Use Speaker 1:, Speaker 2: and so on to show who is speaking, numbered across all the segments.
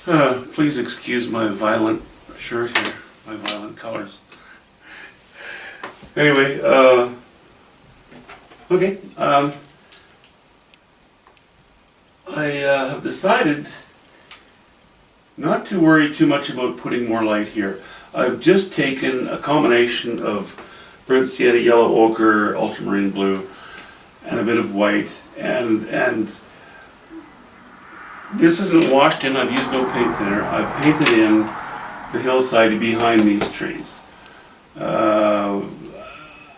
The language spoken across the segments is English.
Speaker 1: Please excuse my violent shirt here, my violent colors. Anyway, okay, I have decided not to worry too much about putting more light here. I've just taken a combination of burnt sienna, yellow ochre, ultramarine blue, and a bit of white, and this isn't washed in. I've used no paint thinner. I've painted in the hillside behind these trees. I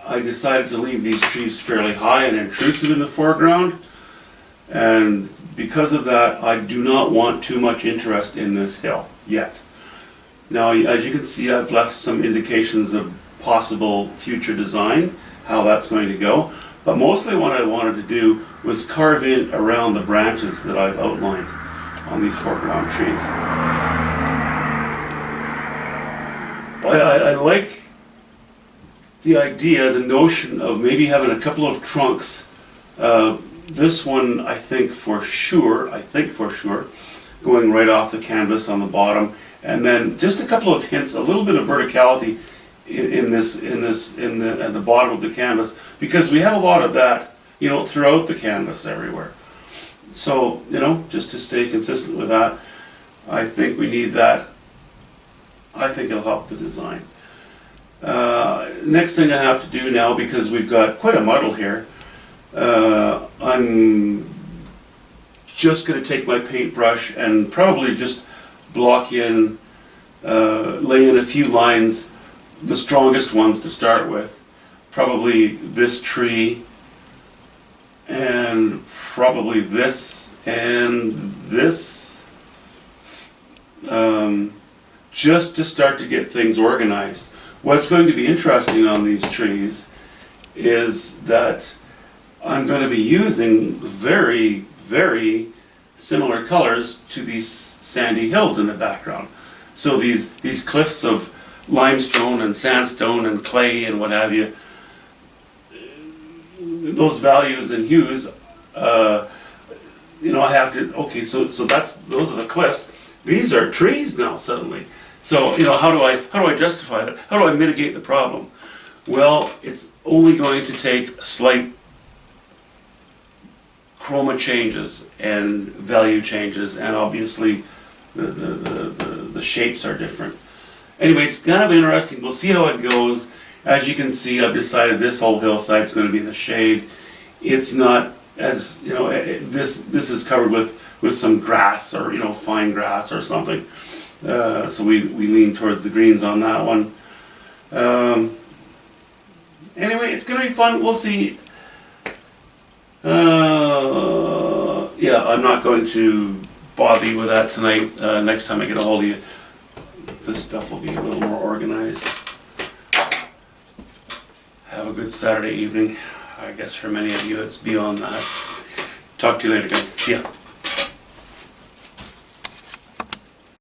Speaker 1: decided to leave these trees fairly high and intrusive in the foreground, and because of that I do not want too much interest in this hill yet. Now, as you can see, I've left some indications of possible future design, how that's going to go, but mostly what I wanted to do was carve in around the branches that I've outlined on these foreground trees. I like the idea, the notion of maybe having a couple of trunks. This one, I think for sure, going right off the canvas on the bottom, and then just a couple of hints, a little bit of verticality at the bottom of the canvas, because we have a lot of that, throughout the canvas everywhere. So, just to stay consistent with that, I think we need that. I think it'll help the design. Next thing I have to do now, because we've got quite a muddle here, I'm just going to take my paintbrush and probably just block in, lay in a few lines, the strongest ones to start with. Probably this tree, and probably this and this, just to start to get things organized. What's going to be interesting on these trees is that I'm going to be using very, very similar colors to these sandy hills in the background. So these cliffs of limestone and sandstone and clay and what have you, those values and hues, I have to, okay, so those are the cliffs. These are trees now suddenly. So, how do I justify that? How do I mitigate the problem? Well, it's only going to take slight chroma changes and value changes, and obviously the shapes are different. Anyway, it's kind of interesting. We'll see how it goes. As you can see, I've decided this whole hillside is going to be in the shade. It's not as, this is covered with some grass, or fine grass or something. So we lean towards the greens on that one. Anyway, it's going to be fun. We'll see. Yeah, I'm not going to bother you with that tonight. Next time I get a hold of you, this stuff will be a little more organized. Have a good Saturday evening. I guess for many of you it's beyond that. Talk to you later, guys. See ya.